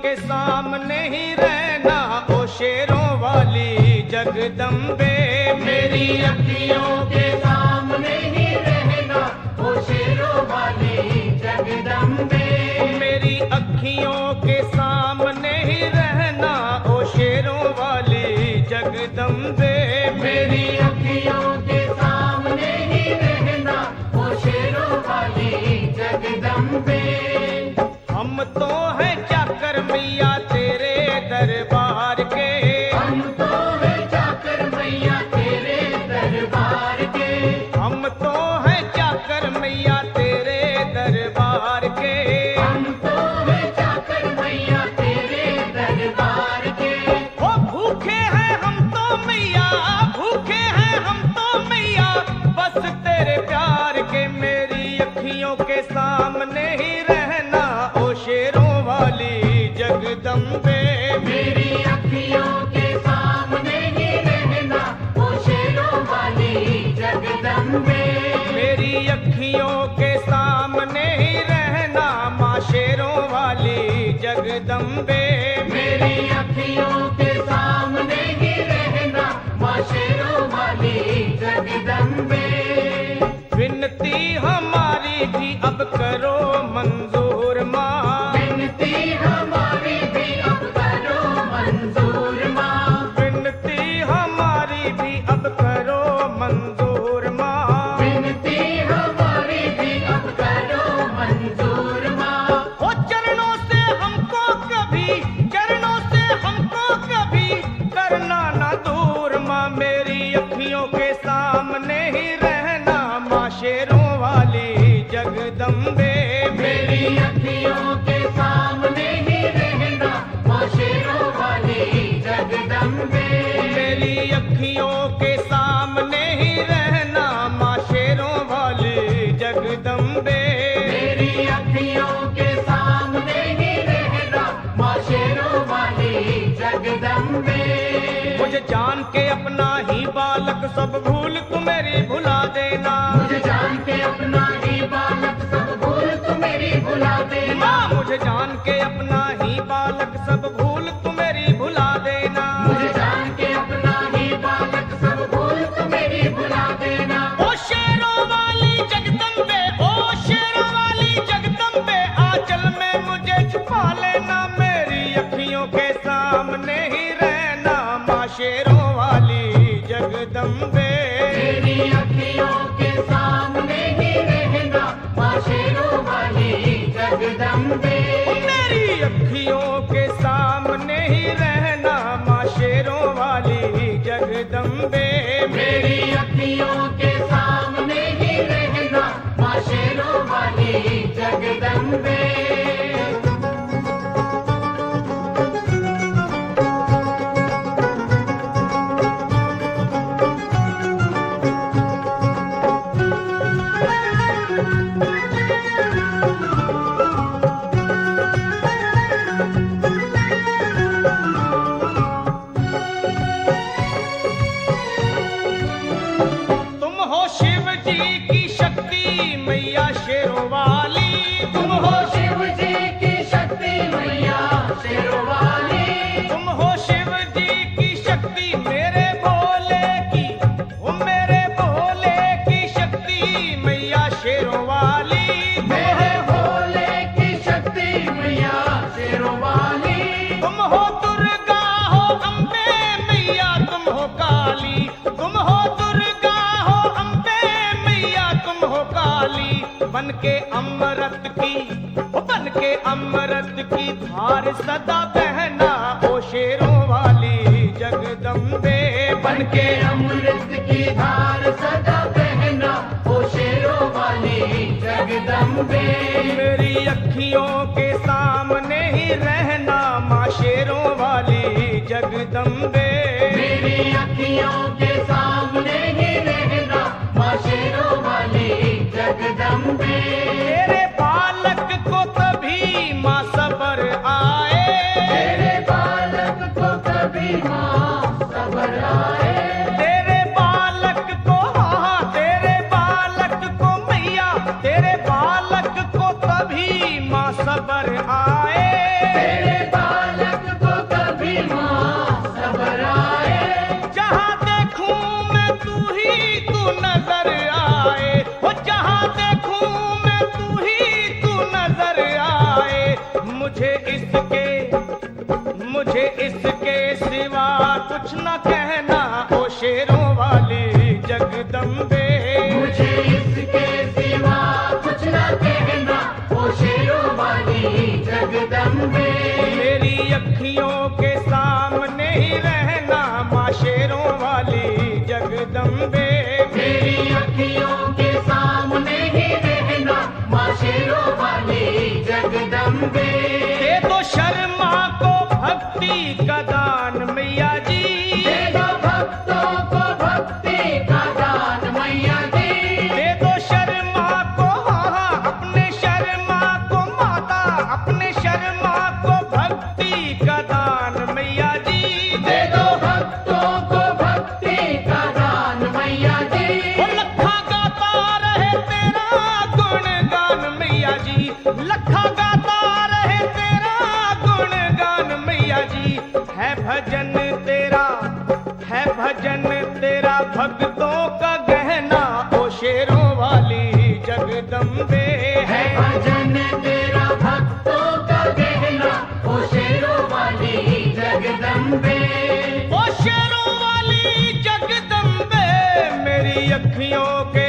के सामने ही रहना ओ शेरों वाली जगदम्बे। मेरी अखियों के सामने ही रहना ओ शेरों वाली जगदम्बे। मेरी अखियों के सामने ही रहना ओ शेरों वाली जगदम्बे। मेरी अखियों के सामने ही रहना ओ शेरों वाली जगदम्बे। हम तो हैं चाकर मैया तेरे दरबार के। हम तो हैं चाकर मैया तेरे दरबार के। हम तो हैं चाकर मैया तेरे दरबार के। हम तो हैं चाकर मैया तेरे दरबार के। ओ भूखे हैं हम तो मैया, भूखे हैं हम तो मैया बस तेरे प्यार के। मेरी अखियों के सामने ही रहना ओ शेरों वाली जगदम्बे। मेरी अखियों के सामने ही रहना ओ शेरों वाली जगदम्बे। मेरी अखियों के सामने ही रहना माँ शेरों वाली जगदम्बे। मेरी अखियों के सामने ही रहना माँ शेरों वाली जगदम्बे। विनती हमारी भी अब करो मंजूर माँ। विनती हमारी भी अब करो मंजूर माँ। विनती हमारी भी अब करो मंजूर माँ। विनती हमारी भी अब करो मंजूर माँ। ओ चरणों से हमको कभी, चरणों से हमको कभी करना ना दूर माँ। मेरी अखियों के सामने ही रहना माँ शेरों वाली जगदम्बे। मेरी अखियों के सामने ही रहना माँ शेरों वाली जगदम्बे। मेरी अखियों के सामने ही रहना माँ शेरों वाली जगदम्बे। मेरी अखियों के सामने ही रहना माँ शेरों वाली जगदम्बे। मुझे जान के अपना ही बालक सब भूल तू मेरी भुला देना। मुझे जान के अपना ही बालक सब भूल तू मेरी भुला देना। माँ मुझे जान के अपना ही बालक सब भूल तू मेरी भुला देना। मुझे जान के अपना ही बालक सब भूल तू मेरी भुला देना। ओ शेरों वाली जगदम्बे, ओ शेरों वाली जगदम्बे आंचल में मुझे छुपा लेना। मेरी अखियों के सामने ही रहना माँ शेरों वाली जगदम्बे। मेरी अखियों के सामने ही रहना माँ शेरों वाली जगदम्बे। मेरी अखियों के सामने ही रहना माँ शेरों वाली जगदम्बे। मेरी अखियों के सामने ही रहना माँ शेरों वाली जगदम्बे। तुम हो शिव जी की शक्ति मैया शेरों वाली। तुम हो शिव जी की शक्ति मैया शेरों वाली। तुम हो शिव जी की शक्ति मेरे भोले की, ओ मेरे भोले की शक्ति मैया शेरों वाली। मेरे भोले की शक्ति मैया शेरों वाली। तुम हो दुर्गा हो अम्बे मैया तुम हो काली। तुम हो दुर्गा हो अम्बे मैया तुम हो काली। बन के अमृत की, ओ बन के अमृत की धार सदा बहना ओ शेरों वाली जगदम्बे। बन के अमृत की धार सदा बहना ओ शेरों वाली जगदम्बे। मेरी अखियों के सामने ही रहना माँ शेरों वाली जगदम्बे। मेरी अखियों के सामने ही रहना माँ शेरों वाली जगदम्बे। तेरे बालक को तभी माँ सबर आए। तेरे बालक को कभी माँ सबर आए। तेरे बालक को, हाँ तेरे बालक को मैया, तेरे बालक को तभी माँ सबर आए। तेरे बालक जगदम्बे मेरी अखियों के सामने ही रहना माँ शेरों वाली जगदम्बे। मेरी अखियों के सामने ही रहना माँ शेरों वाली जगदम्बे। दे दो शर्मा को भक्ति का दान मैया जी, दे दो भक्तों को भक्ति का दान मैया जी। दे दो शर्मा को, हाँ अपने शर्मा को माता, अपने शर्मा को भक्ति का दान मैया जी। दे दो भक्तों को भक्ति का दान मैया जी। वो लखा गाता रहे तेरा गुणगान मैया जी, लखा गाता रहे तेरा गुणगान मैया जी। है भजन तेरा, है भजन तेरा भक्तों का गहना ओ शेरों वाली जगदम्बे। है भजन तेरा भक्तों का गहना ओ शेरों वाली जगदम्बे। ओ शेरों वाली जगदम्बे मेरी अखियों के